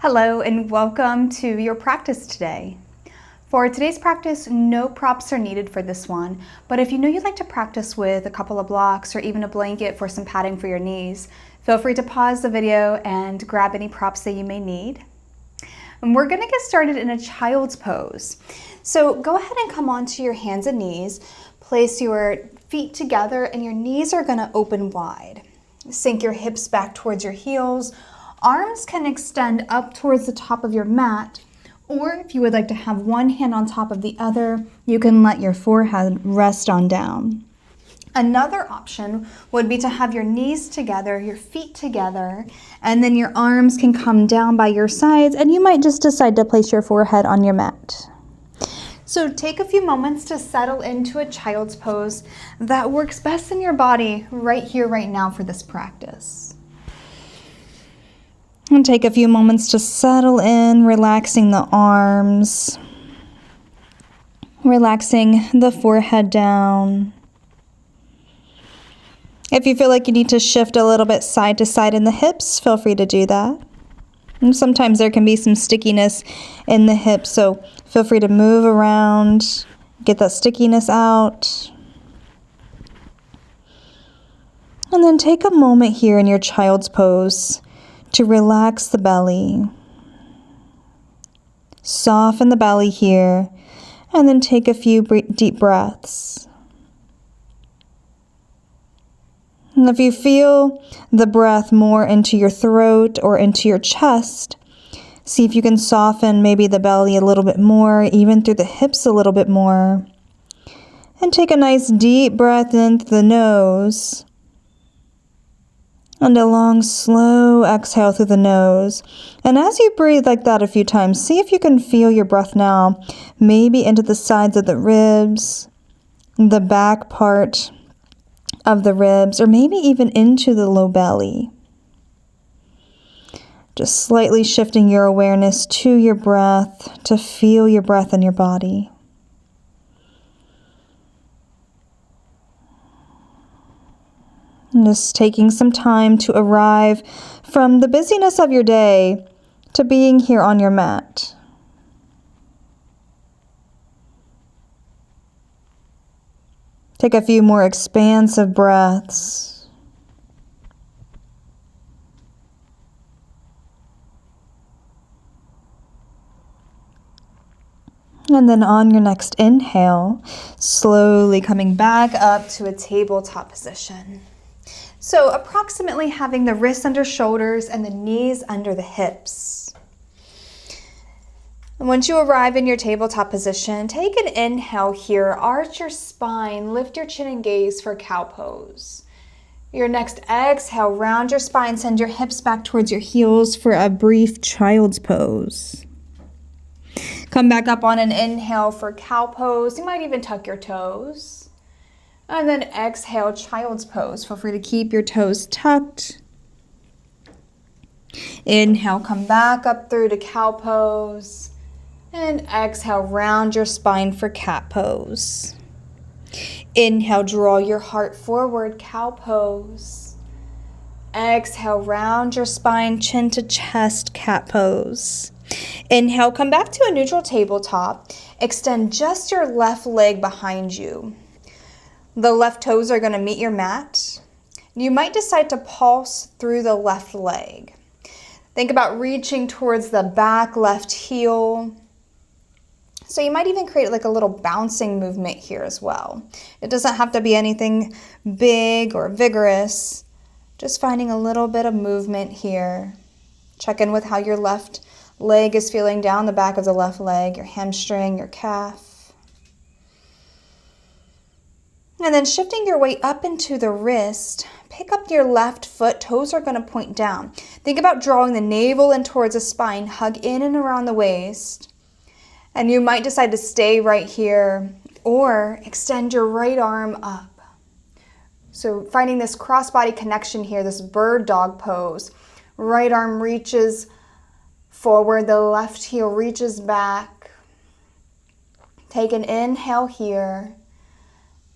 Hello and welcome to your practice today. For today's practice, no props are needed for this one, but if you know you'd like to practice with a couple of blocks or even a blanket for some padding for your knees, feel free to pause the video and grab any props that you may need. And we're going to get started in a child's pose. So go ahead and come onto your hands and knees, place your feet together and your knees are going to open wide. Sink your hips back towards your heels. Arms can extend up towards the top of your mat, or if you would like to have one hand on top of the other, you can let your forehead rest on down. Another option would be to have your knees together, your feet together, and then your arms can come down by your sides, and you might just decide to place your forehead on your mat. So take a few moments to settle into a child's pose that works best in your body right here, right now for this practice. And take a few moments to settle in, relaxing the arms, relaxing the forehead down. If you feel like you need to shift a little bit side to side in the hips, feel free to do that. And sometimes there can be some stickiness in the hips, so feel free to move around, get that stickiness out. And then take a moment here in your child's pose to relax the belly. Soften the belly here, and then take a few deep breaths. And if you feel the breath more into your throat or into your chest, see if you can soften maybe the belly a little bit more, even through the hips a little bit more. And take a nice deep breath in through the nose. And a long, slow exhale through the nose. And as you breathe like that a few times, see if you can feel your breath now, maybe into the sides of the ribs, the back part of the ribs, or maybe even into the low belly. Just slightly shifting your awareness to your breath, to feel your breath in your body. And just taking some time to arrive from the busyness of your day to being here on your mat. Take a few more expansive breaths. And then on your next inhale, slowly coming back up to a tabletop position. So approximately having the wrists under shoulders and the knees under the hips. And once you arrive in your tabletop position, take an inhale here, arch your spine, lift your chin and gaze for cow pose. Your next exhale, round your spine, send your hips back towards your heels for a brief child's pose. Come back up on an inhale for cow pose. You might even tuck your toes. And then exhale, child's pose. Feel free to keep your toes tucked. Inhale, come back up through to cow pose. And exhale, round your spine for cat pose. Inhale, draw your heart forward, cow pose. Exhale, round your spine, chin to chest, cat pose. Inhale, come back to a neutral tabletop. Extend just your left leg behind you. The left toes are going to meet your mat. You might decide to pulse through the left leg. Think about reaching towards the back left heel. So you might even create like a little bouncing movement here as well. It doesn't have to be anything big or vigorous. Just finding a little bit of movement here. Check in with how your left leg is feeling down the back of the left leg, your hamstring, your calf. And then shifting your weight up into the wrist, pick up your left foot, toes are going to point down. Think about drawing the navel in towards the spine, hug in and around the waist. And you might decide to stay right here or extend your right arm up. So finding this cross-body connection here, this bird dog pose. Right arm reaches forward, the left heel reaches back. Take an inhale here.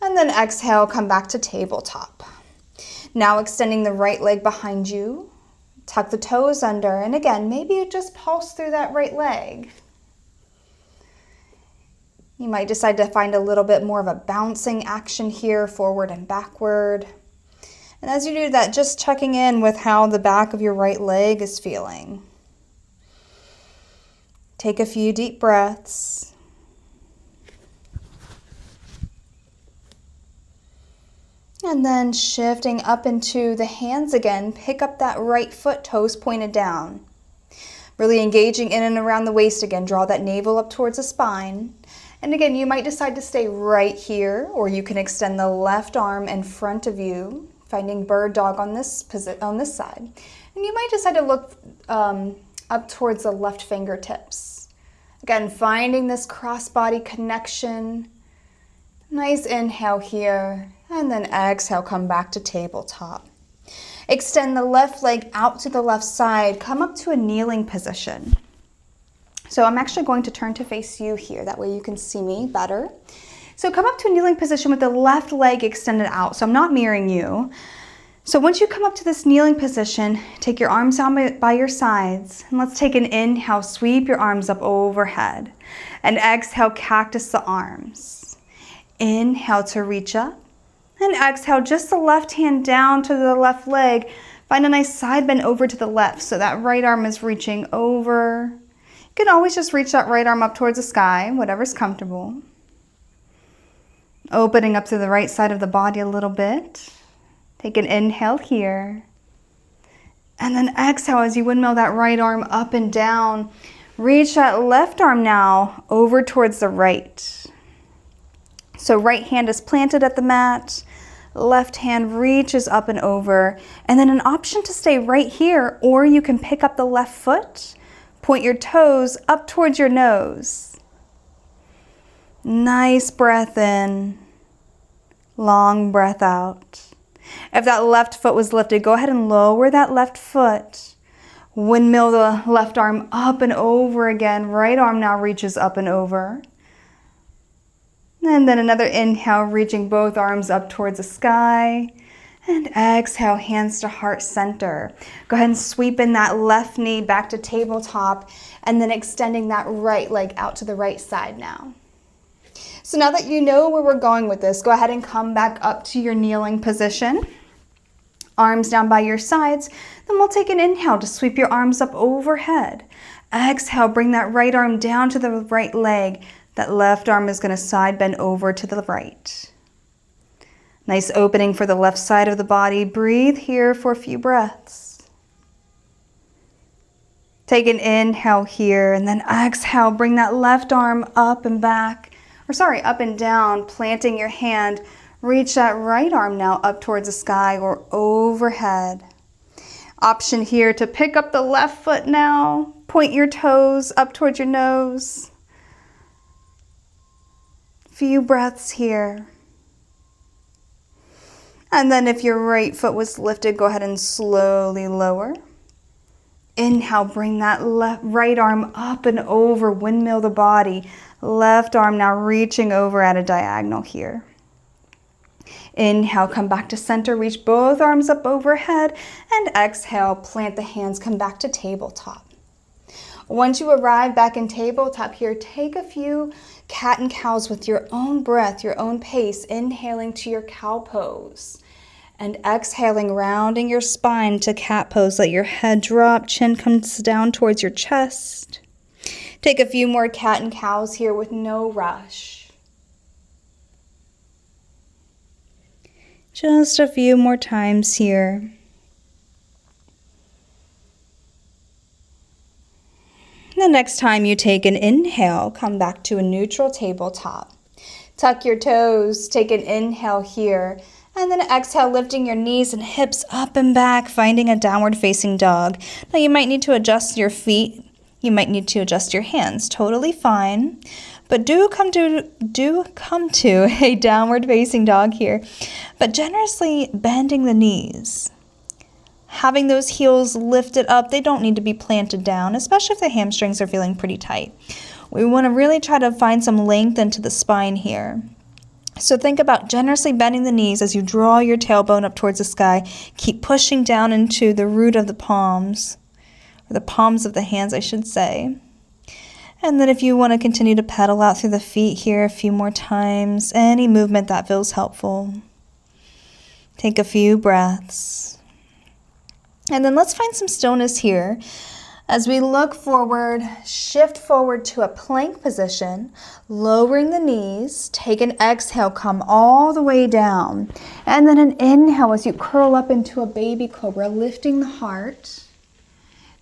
And then exhale, come back to tabletop. Now extending the right leg behind you. Tuck the toes under, and again, maybe you just pulse through that right leg. You might decide to find a little bit more of a bouncing action here, forward and backward. And as you do that, just checking in with how the back of your right leg is feeling. Take a few deep breaths. And then shifting up into the hands again, pick up that right foot, toes pointed down. Really engaging in and around the waist again, draw that navel up towards the spine. And again, you might decide to stay right here, or you can extend the left arm in front of you, finding bird dog on this side. And you might decide to look up towards the left fingertips. Again, finding this cross-body connection. Nice inhale here, and then exhale, come back to tabletop. Extend the left leg out to the left side, come up to a kneeling position. So I'm actually going to turn to face you here, that way you can see me better. So come up to a kneeling position with the left leg extended out, so I'm not mirroring you. So once you come up to this kneeling position, take your arms down by your sides, and let's take an inhale, sweep your arms up overhead, and exhale, cactus the arms. Inhale to reach up, and exhale, just the left hand down to the left leg. Find a nice side bend over to the left, so that right arm is reaching over. You can always just reach that right arm up towards the sky, whatever's comfortable. Opening up to the right side of the body a little bit. Take an inhale here. And then exhale as you windmill that right arm up and down. Reach that left arm now over towards the right. So right hand is planted at the mat. Left hand reaches up and over. And then an option to stay right here, or you can pick up the left foot. Point your toes up towards your nose. Nice breath in. Long breath out. If that left foot was lifted, go ahead and lower that left foot. Windmill the left arm up and over again. Right arm now reaches up and over. And then another inhale, reaching both arms up towards the sky. And exhale, hands to heart center. Go ahead and sweep in that left knee back to tabletop, and then extending that right leg out to the right side now. So now that you know where we're going with this, go ahead and come back up to your kneeling position. Arms down by your sides. Then we'll take an inhale to sweep your arms up overhead. Exhale, bring that right arm down to the right leg. That left arm is going to side bend over to the right. Nice opening for the left side of the body. Breathe here for a few breaths. Take an inhale here, and then exhale. Bring that left arm up and back, up and down, planting your hand. Reach that right arm now up towards the sky or overhead. Option here to pick up the left foot now. Point your toes up towards your nose. Few breaths here. And then if your right foot was lifted, go ahead and slowly lower. Inhale, bring that right arm up and over, windmill the body. Left arm now reaching over at a diagonal here. Inhale, come back to center, reach both arms up overhead, and exhale, plant the hands, come back to tabletop. Once you arrive back in tabletop here, take a few cat and cows with your own breath, your own pace, inhaling to your cow pose. And exhaling, rounding your spine to cat pose. Let your head drop, chin comes down towards your chest. Take a few more cat and cows here with no rush. Just a few more times here. The next time you take an inhale, come back to a neutral tabletop. Tuck your toes, take an inhale here. And then exhale, lifting your knees and hips up and back, finding a downward facing dog. Now you might need to adjust your feet. You might need to adjust your hands. Totally fine. But do come to a downward facing dog here. But generously bending the knees. Having those heels lifted up. They don't need to be planted down, especially if the hamstrings are feeling pretty tight. We want to really try to find some length into the spine here. So think about generously bending the knees as you draw your tailbone up towards the sky. Keep pushing down into the root of the palms, or the palms of the hands, I should say. And then if you want to continue to pedal out through the feet here a few more times, any movement that feels helpful. Take a few breaths. And then let's find some stillness here. As we look forward, shift forward to a plank position, lowering the knees. Take an exhale, come all the way down. And then an inhale as you curl up into a baby cobra, lifting the heart.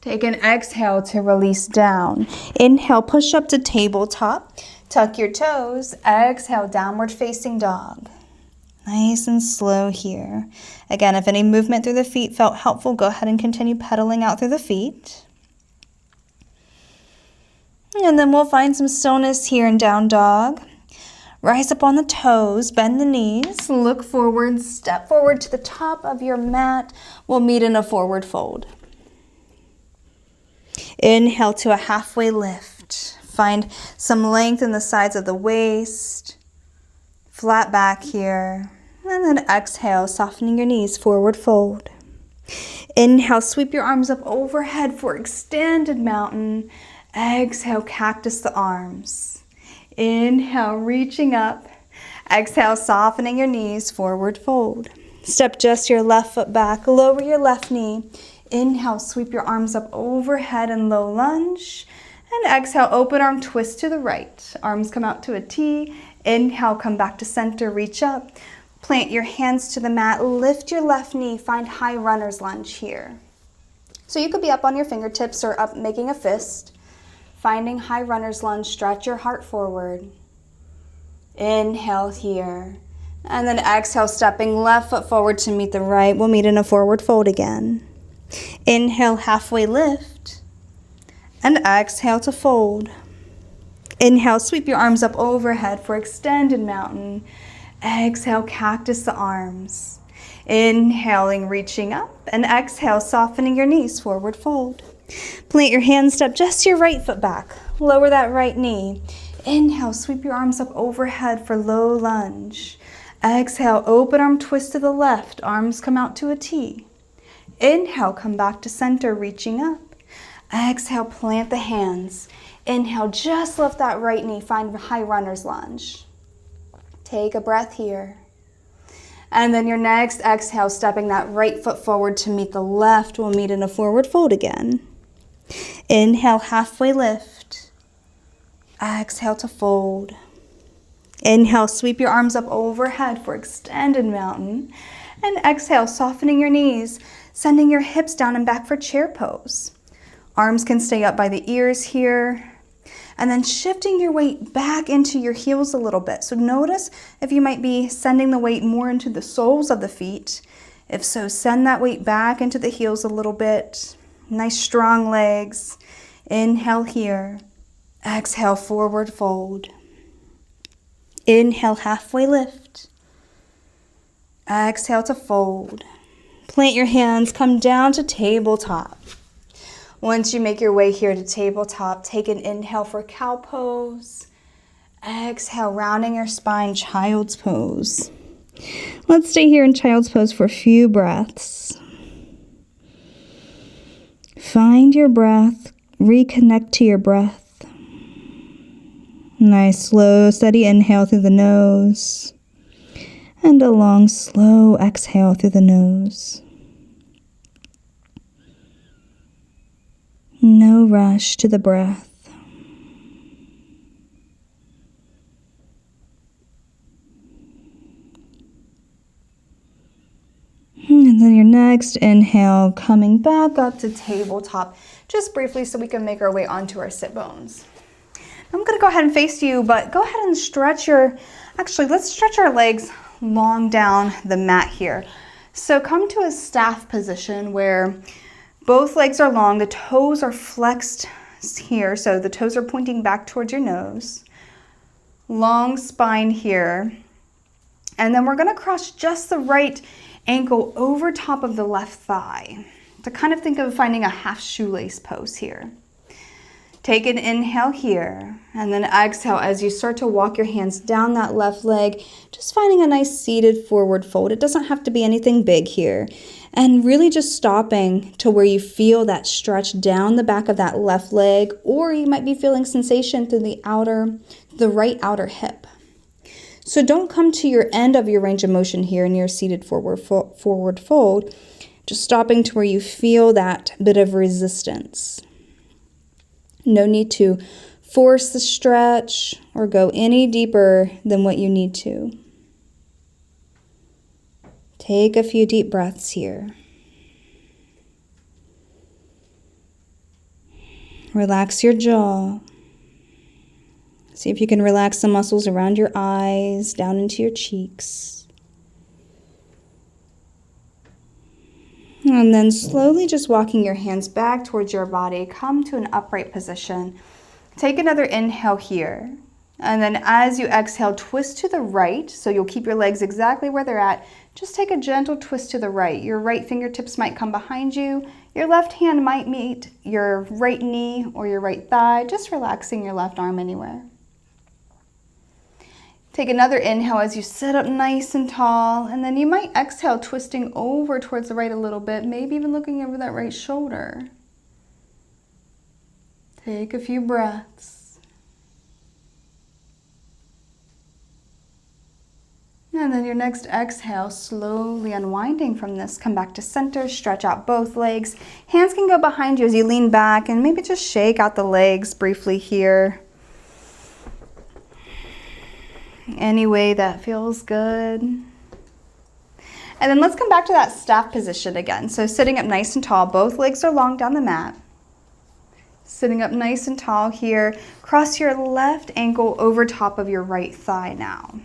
Take an exhale to release down. Inhale, push up to tabletop. Tuck your toes. Exhale, downward facing dog. Nice and slow here. Again, if any movement through the feet felt helpful, go ahead and continue pedaling out through the feet. And then we'll find some stillness here in down dog. Rise up on the toes, bend the knees, look forward, step forward to the top of your mat. We'll meet in a forward fold. Inhale to a halfway lift. Find some length in the sides of the waist. Flat back here. And then exhale, softening your knees, forward fold. Inhale, sweep your arms up overhead for extended mountain. Exhale, cactus the arms. Inhale, reaching up. Exhale, softening your knees, forward fold. Step just your left foot back, lower your left knee. Inhale, sweep your arms up overhead and low lunge. And exhale, open arm twist to the right. Arms come out to a T. Inhale, come back to center, reach up. Plant your hands to the mat, lift your left knee, find high runner's lunge here. So you could be up on your fingertips or up making a fist. Finding high runner's lunge, stretch your heart forward. Inhale here. And then exhale, stepping left foot forward to meet the right. We'll meet in a forward fold again. Inhale, halfway lift. And exhale to fold. Inhale, sweep your arms up overhead for extended mountain. Exhale, cactus the arms. Inhaling, reaching up. And exhale, softening your knees, forward fold. Plant your hands, step just your right foot back. Lower that right knee. Inhale, sweep your arms up overhead for low lunge. Exhale, open arm twist to the left. Arms come out to a T. Inhale, come back to center, reaching up. Exhale, plant the hands. Inhale, just lift that right knee. Find high runner's lunge. Take a breath here. And then your next exhale, stepping that right foot forward to meet the left. We'll meet in a forward fold again. Inhale, halfway lift. Exhale to fold. Inhale, sweep your arms up overhead for extended mountain. And exhale, softening your knees, sending your hips down and back for chair pose. Arms can stay up by the ears here. And then shifting your weight back into your heels a little bit. So notice if you might be sending the weight more into the soles of the feet. If so, send that weight back into the heels a little bit. Nice strong legs. Inhale here. Exhale, forward fold. Inhale, halfway lift. Exhale to fold. Plant your hands, come down to tabletop. Once you make your way here to tabletop, take an inhale for cow pose. Exhale, rounding your spine, child's pose. Let's stay here in child's pose for a few breaths. Find your breath, reconnect to your breath. Nice, slow, steady inhale through the nose. And a long, slow exhale through the nose. No rush to the breath. And then your next inhale, coming back up to tabletop, just briefly so we can make our way onto our sit bones. I'm going to go ahead and face you, but go ahead and let's stretch our legs long down the mat here. So come to a staff position where both legs are long, the toes are flexed here, so the toes are pointing back towards your nose. Long spine here. And then we're going to cross just the right ankle over top of the left thigh. To kind of think of finding a half shoelace pose here. Take an inhale here, and then exhale as you start to walk your hands down that left leg, just finding a nice seated forward fold. It doesn't have to be anything big here. And really just stopping to where you feel that stretch down the back of that left leg, or you might be feeling sensation through the right outer hip. So don't come to your end of your range of motion here in your seated forward fold, just stopping to where you feel that bit of resistance. No need to force the stretch or go any deeper than what you need to. Take a few deep breaths here. Relax your jaw. See if you can relax the muscles around your eyes, down into your cheeks. And then slowly just walking your hands back towards your body, come to an upright position. Take another inhale here. And then as you exhale, twist to the right. So you'll keep your legs exactly where they're at. Just take a gentle twist to the right. Your right fingertips might come behind you. Your left hand might meet your right knee or your right thigh, just relaxing your left arm anywhere. Take another inhale as you sit up nice and tall, and then you might exhale, twisting over towards the right a little bit, maybe even looking over that right shoulder. Take a few breaths. And then your next exhale, slowly unwinding from this, come back to center, stretch out both legs. Hands can go behind you as you lean back and maybe just shake out the legs briefly here. Any way that feels good. And then let's come back to that staff position again. So sitting up nice and tall, both legs are long down the mat. Sitting up nice and tall here. Cross your left ankle over top of your right thigh now.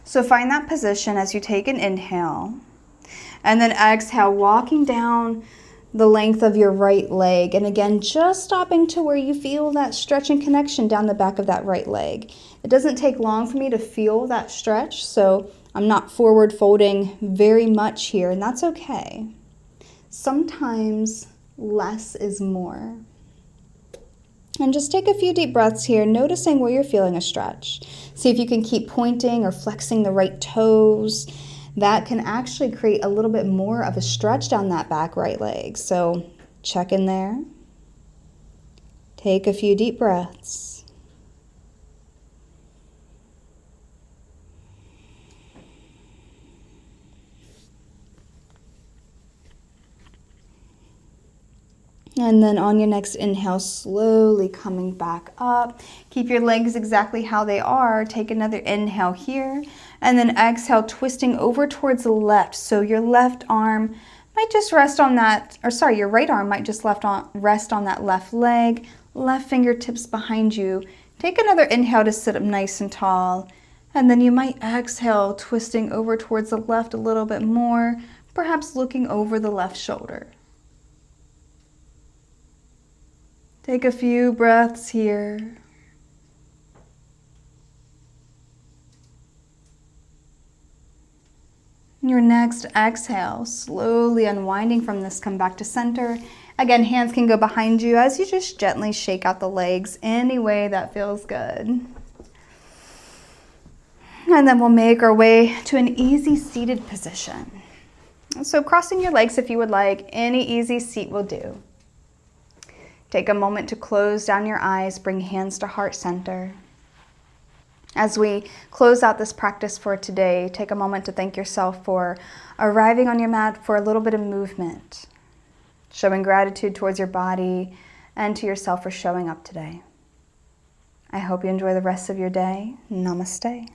So find that position as you take an inhale. And then exhale, walking down the length of your right leg. And again, just stopping to where you feel that stretch and connection down the back of that right leg. It doesn't take long for me to feel that stretch, so I'm not forward folding very much here, and that's okay. Sometimes less is more. And just take a few deep breaths here, noticing where you're feeling a stretch. See if you can keep pointing or flexing the right toes. That can actually create a little bit more of a stretch down that back right leg. So check in there. Take a few deep breaths. And then on your next inhale, slowly coming back up. Keep your legs exactly how they are. Take another inhale here. And then exhale, twisting over towards the left. So your left arm might just rest on that, your right arm might just rest on that left leg. Left fingertips behind you. Take another inhale to sit up nice and tall. And then you might exhale, twisting over towards the left a little bit more, perhaps looking over the left shoulder. Take a few breaths here. Your next exhale, slowly unwinding from this, come back to center. Again, hands can go behind you as you just gently shake out the legs any way that feels good. And then we'll make our way to an easy seated position. So crossing your legs if you would like, any easy seat will do. Take a moment to close down your eyes, bring hands to heart center. As we close out this practice for today, take a moment to thank yourself for arriving on your mat for a little bit of movement, showing gratitude towards your body and to yourself for showing up today. I hope you enjoy the rest of your day. Namaste.